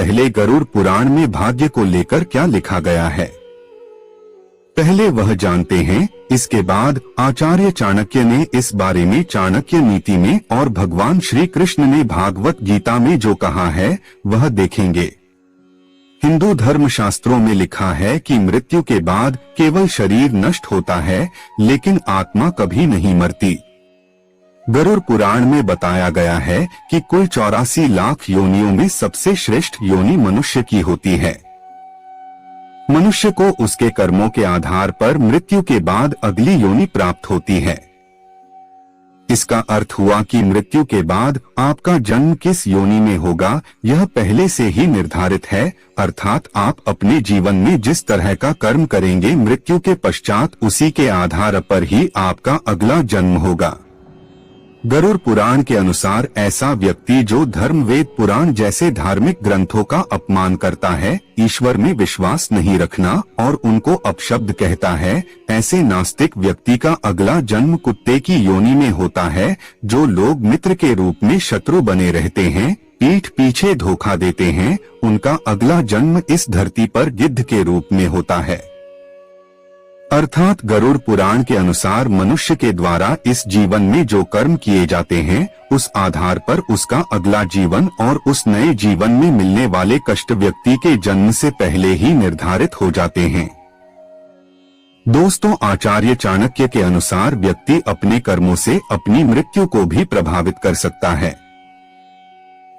पहले गरुड़ पुराण में भाग्य को लेकर क्या लिखा गया है, पहले वह जानते हैं। इसके बाद आचार्य चाणक्य ने इस बारे में चाणक्य नीति में और भगवान श्री कृष्ण ने भागवत गीता में जो कहा है वह देखेंगे। हिंदू धर्म शास्त्रों में लिखा है कि मृत्यु के बाद केवल शरीर नष्ट होता है, लेकिन आत्मा कभी नहीं मरती। गरुड़ पुराण में बताया गया है कि कुल 84 लाख योनियों में सबसे श्रेष्ठ योनि मनुष्य की होती है। मनुष्य को उसके कर्मों के आधार पर मृत्यु के बाद अगली योनि प्राप्त होती है। इसका अर्थ हुआ कि मृत्यु के बाद आपका जन्म किस योनि में होगा यह पहले से ही निर्धारित है, अर्थात आप अपने जीवन में जिस तरह का कर्म करेंगे मृत्यु के पश्चात उसी के आधार पर ही आपका अगला जन्म होगा। गरुड़ पुराण के अनुसार ऐसा व्यक्ति जो धर्म वेद पुराण जैसे धार्मिक ग्रंथों का अपमान करता है, ईश्वर में विश्वास नहीं रखना और उनको अपशब्द कहता है, ऐसे नास्तिक व्यक्ति का अगला जन्म कुत्ते की योनि में होता है। जो लोग मित्र के रूप में शत्रु बने रहते हैं, पीठ पीछे धोखा देते हैं, उनका अगला जन्म इस धरती पर गिद्ध के रूप में होता है। अर्थात गरुड़ पुराण के अनुसार मनुष्य के द्वारा इस जीवन में जो कर्म किए जाते हैं उस आधार पर उसका अगला जीवन और उस नए जीवन में मिलने वाले कष्ट व्यक्ति के जन्म से पहले ही निर्धारित हो जाते हैं। दोस्तों, आचार्य चाणक्य के अनुसार व्यक्ति अपने कर्मों से अपनी मृत्यु को भी प्रभावित कर सकता है।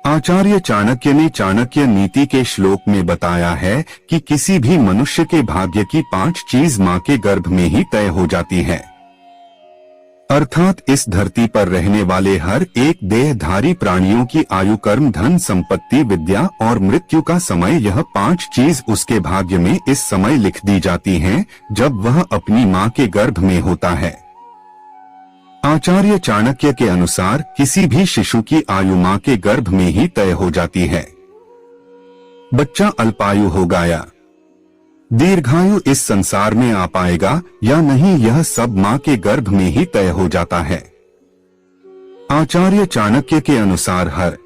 आचार्य चाणक्य ने चाणक्य नीति के श्लोक में बताया है कि किसी भी मनुष्य के भाग्य की 5 चीज मां के गर्भ में ही तय हो जाती है। अर्थात इस धरती पर रहने वाले हर एक देहधारी प्राणियों की आयु, कर्म, धन, संपत्ति, विद्या और मृत्यु का समय, यह 5 चीज उसके भाग्य में इस समय लिख दी जाती हैं जब वह अपनी मां के गर्भ में होता है। आचार्य चाणक्य के अनुसार किसी भी शिशु की आयु मां के गर्भ में ही तय हो जाती है। बच्चा अल्पायु होगा या दीर्घायु इस संसार में आ पाएगा या नहीं, यह सब मां के गर्भ में ही तय हो जाता है। आचार्य चाणक्य के अनुसार हर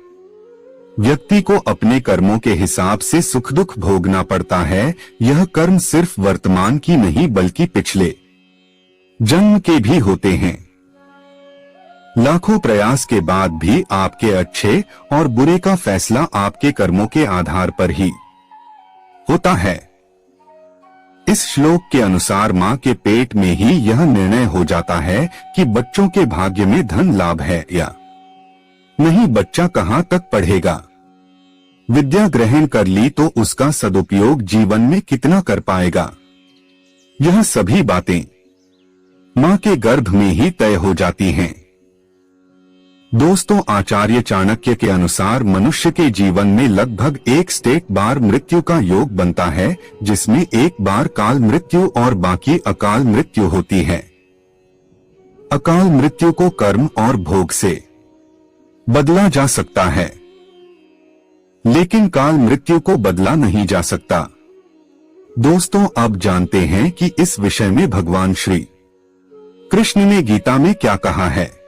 व्यक्ति को अपने कर्मों के हिसाब से सुख दुख भोगना पड़ता है। यह कर्म सिर्फ वर्तमान की नहीं बल्कि पिछले जन्म के भी होते हैं। लाखों प्रयास के बाद भी आपके अच्छे और बुरे का फैसला आपके कर्मों के आधार पर ही होता है। इस श्लोक के अनुसार मां के पेट में ही यह निर्णय हो जाता है कि बच्चों के भाग्य में धन लाभ है या नहीं, बच्चा कहां तक पढ़ेगा, विद्या ग्रहण कर ली तो उसका सदुपयोग जीवन में कितना कर पाएगा। यह सभी बातें मां के गर्भ में ही तय हो जाती हैं। दोस्तों, आचार्य चाणक्य के अनुसार मनुष्य के जीवन में लगभग 1 बार मृत्यु का योग बनता है, जिसमें 1 बार काल मृत्यु और बाकी अकाल मृत्यु होती है। अकाल मृत्यु को कर्म और भोग से बदला जा सकता है, लेकिन काल मृत्यु को बदला नहीं जा सकता। दोस्तों, अब जानते हैं कि इस विषय में भगवान श्री कृष्ण ने गीता में क्या कहा है।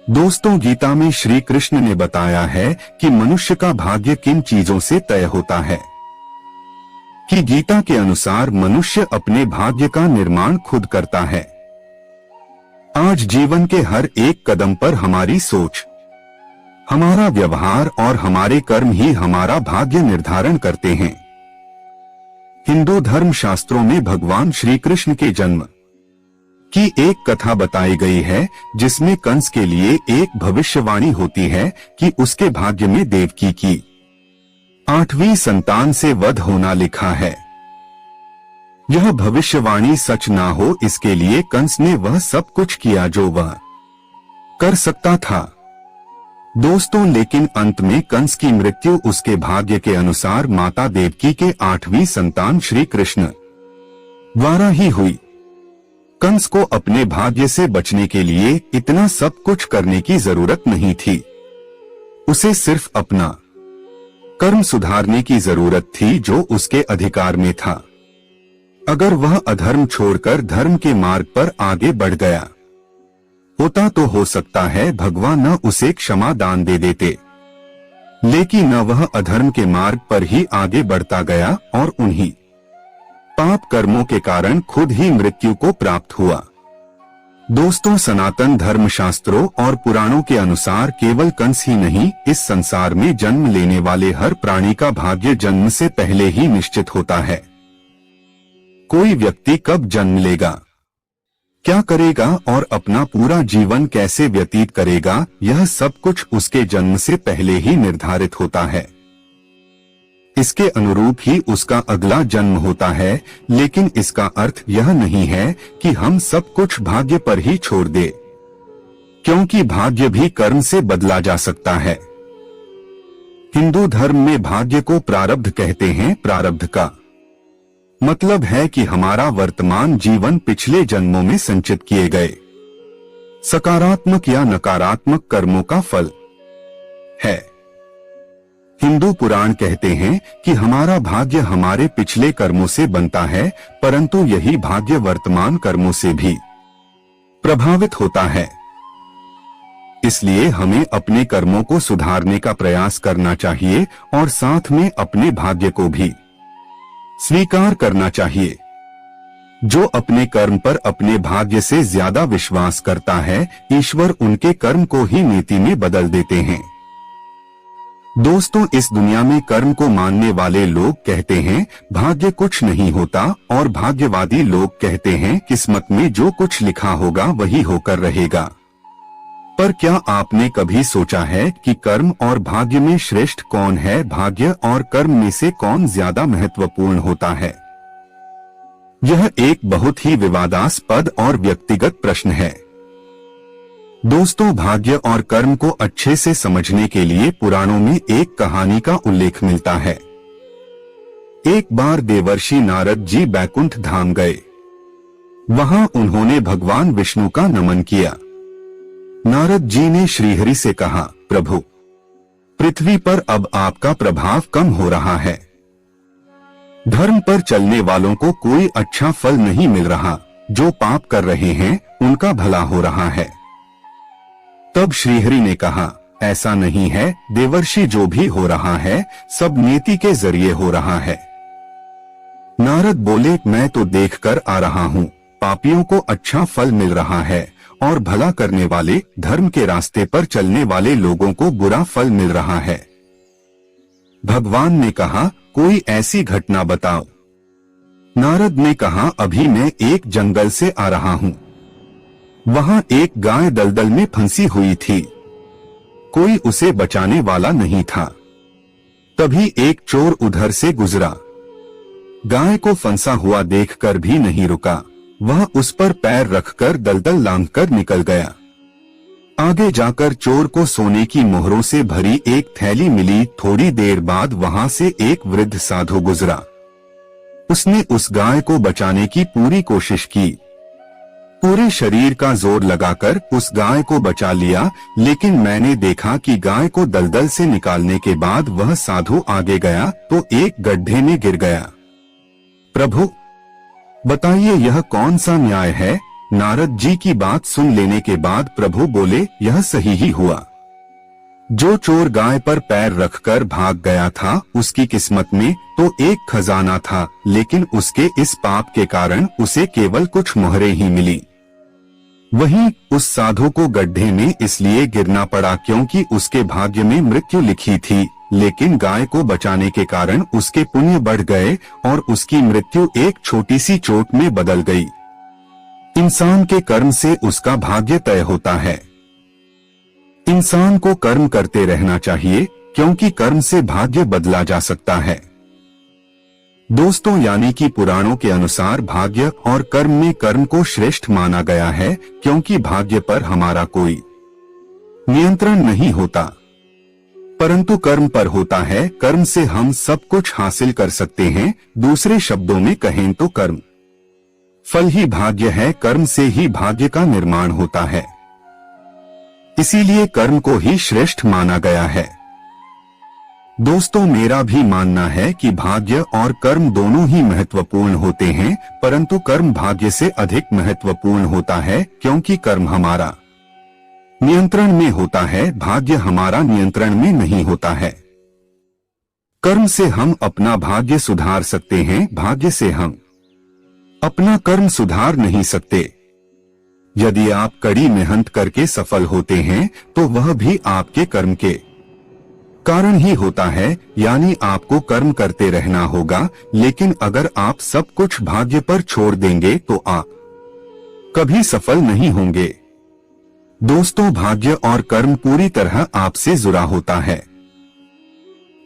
दोस्तों, गीता में श्री कृष्ण ने बताया है कि मनुष्य का भाग्य किन चीजों से तय होता है। कि गीता के अनुसार मनुष्य अपने भाग्य का निर्माण खुद करता है। आज जीवन के हर एक कदम पर हमारी सोच, हमारा व्यवहार और हमारे कर्म ही हमारा भाग्य निर्धारण करते हैं। हिंदू धर्म शास्त्रों में भगवान श्री कृष्ण के जन्म की एक कथा बताई गई है, जिसमें कंस के लिए एक भविष्यवाणी होती है कि उसके भाग्य में देवकी की 8वीं संतान से वध होना लिखा है। यह भविष्यवाणी सच ना हो, इसके लिए कंस ने वह सब कुछ किया जो वह कर सकता था। दोस्तों, लेकिन अंत में कंस की मृत्यु उसके भाग्य के अनुसार माता देवकी के 8वीं संतान श्री कृष्ण द्वारा ही हुई। कंस को अपने भाग्य से बचने के लिए इतना सब कुछ करने की जरूरत नहीं थी। उसे सिर्फ अपना कर्म सुधारने की जरूरत थी जो उसके अधिकार में था। अगर वह अधर्म छोड़कर धर्म के मार्ग पर आगे बढ़ गया होता तो हो सकता है भगवान न उसे क्षमा दान दे देते। लेकिन न वह अधर्म के मार्ग पर ही आगे बढ़ता गया और उन्हीं पाप कर्मों के कारण खुद ही मृत्यु को प्राप्त हुआ। दोस्तों, सनातन धर्म शास्त्रों और पुराणों के अनुसार केवल कंस ही नहीं, इस संसार में जन्म लेने वाले हर प्राणी का भाग्य जन्म से पहले ही निश्चित होता है। कोई व्यक्ति कब जन्म लेगा, क्या करेगा और अपना पूरा जीवन कैसे व्यतीत करेगा, यह सब कुछ उसके जन्म से पहले ही निर्धारित होता है। इसके अनुरूप ही उसका अगला जन्म होता है, लेकिन इसका अर्थ यह नहीं है कि हम सब कुछ भाग्य पर ही छोड़ दे, क्योंकि भाग्य भी कर्म से बदला जा सकता है। हिंदू धर्म में भाग्य को प्रारब्ध कहते हैं। प्रारब्ध का मतलब है कि हमारा वर्तमान जीवन पिछले जन्मों में संचित किए गए सकारात्मक या नकारात्मक कर्मों का फल है। हिंदू पुराण कहते हैं कि हमारा भाग्य हमारे पिछले कर्मों से बनता है, परंतु यही भाग्य वर्तमान कर्मों से भी प्रभावित होता है। इसलिए हमें अपने कर्मों को सुधारने का प्रयास करना चाहिए और साथ में अपने भाग्य को भी स्वीकार करना चाहिए। जो अपने कर्म पर अपने भाग्य से ज्यादा विश्वास करता है, ईश्वर उनके कर्म को ही नीति में बदल देते हैं। दोस्तों, इस दुनिया में कर्म को मानने वाले लोग कहते हैं भाग्य कुछ नहीं होता, और भाग्यवादी लोग कहते हैं किस्मत में जो कुछ लिखा होगा वही होकर रहेगा। पर क्या आपने कभी सोचा है कि कर्म और भाग्य में श्रेष्ठ कौन है? भाग्य और कर्म में से कौन ज्यादा महत्वपूर्ण होता है? यह एक बहुत ही विवादास्पद और व्यक्तिगत प्रश्न है। दोस्तों, भाग्य और कर्म को अच्छे से समझने के लिए पुराणों में एक कहानी का उल्लेख मिलता है। एक बार देवर्षि नारद जी बैकुंठ धाम गए। वहां उन्होंने भगवान विष्णु का नमन किया। नारद जी ने श्रीहरि से कहा, प्रभु, पृथ्वी पर अब आपका प्रभाव कम हो रहा है। धर्म पर चलने वालों को कोई अच्छा फल नहीं मिल रहा, जो पाप कर रहे हैं उनका भला हो रहा है। तब श्रीहरि ने कहा, ऐसा नहीं है देवर्षि, जो भी हो रहा है सब नीति के जरिए हो रहा है। नारद बोले, मैं तो देखकर आ रहा हूँ, पापियों को अच्छा फल मिल रहा है और भला करने वाले, धर्म के रास्ते पर चलने वाले लोगों को बुरा फल मिल रहा है। भगवान ने कहा, कोई ऐसी घटना बताओ। नारद ने कहा, अभी मैं एक जंगल से आ रहा हूँ। वहां एक गाय दलदल में फंसी हुई थी। कोई उसे बचाने वाला नहीं था। तभी एक चोर उधर से गुजरा। गाय को फंसा हुआ देखकर भी नहीं रुका, वह उस पर पैर रखकर दलदल लांघकर निकल गया। आगे जाकर चोर को सोने की मोहरों से भरी एक थैली मिली। थोड़ी देर बाद वहां से एक वृद्ध साधु गुजरा। उसने उस गाय को बचाने की पूरी कोशिश की। पूरे शरीर का जोर लगाकर उस गाय को बचा लिया, लेकिन मैंने देखा कि गाय को दलदल से निकालने के बाद वह साधु आगे गया तो एक गड्ढे में गिर गया। प्रभु, बताइए यह कौन सा न्याय है? नारद जी की बात सुन लेने के बाद प्रभु बोले, यह सही ही हुआ। जो चोर गाय पर पैर रखकर भाग गया था, उसकी किस्मत में तो एक खजाना था, लेकिन उसके इस पाप के कारण उसे केवल कुछ मोहरें ही मिली। वहीं उस साधु को गड्ढे में इसलिए गिरना पड़ा क्योंकि उसके भाग्य में मृत्यु लिखी थी, लेकिन गाय को बचाने के कारण उसके पुण्य बढ़ गए और उसकी मृत्यु एक छोटी सी चोट में बदल गई। इंसान के कर्म से उसका भाग्य तय होता है। इंसान को कर्म करते रहना चाहिए, क्योंकि कर्म से भाग्य बदला जा सकता है। दोस्तों, यानी कि पुराणों के अनुसार भाग्य और कर्म में कर्म को श्रेष्ठ माना गया है, क्योंकि भाग्य पर हमारा कोई नियंत्रण नहीं होता, परंतु कर्म पर होता है। कर्म से हम सब कुछ हासिल कर सकते हैं। दूसरे शब्दों में कहें तो कर्म फल ही भाग्य है, कर्म से ही भाग्य का निर्माण होता है। इसीलिए कर्म को ही श्रेष्ठ माना गया है। दोस्तों, मेरा भी मानना है कि भाग्य और कर्म दोनों ही महत्वपूर्ण होते हैं, परंतु कर्म भाग्य से अधिक महत्वपूर्ण होता है, क्योंकि कर्म हमारा नियंत्रण में होता है, भाग्य हमारा नियंत्रण में नहीं होता है। कर्म से हम अपना भाग्य सुधार सकते हैं, भाग्य से हम अपना कर्म सुधार नहीं सकते। यदि आप कड़ी मेहनत करके सफल होते हैं तो वह भी आपके कर्म के कारण ही होता है, यानी आपको कर्म करते रहना होगा। लेकिन अगर आप सब कुछ भाग्य पर छोड़ देंगे तो आप कभी सफल नहीं होंगे। दोस्तों, भाग्य और कर्म पूरी तरह आपसे जुड़ा होता है।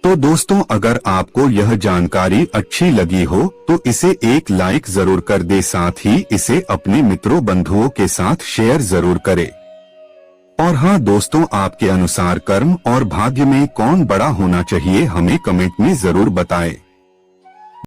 तो दोस्तों, अगर आपको यह जानकारी अच्छी लगी हो तो इसे एक लाइक जरूर कर दे, साथ ही इसे अपने मित्रों बंधुओं के साथ शेयर जरूर करें। और हाँ दोस्तों, आपके अनुसार कर्म और भाग्य में कौन बड़ा होना चाहिए हमें कमेंट में जरूर बताएं।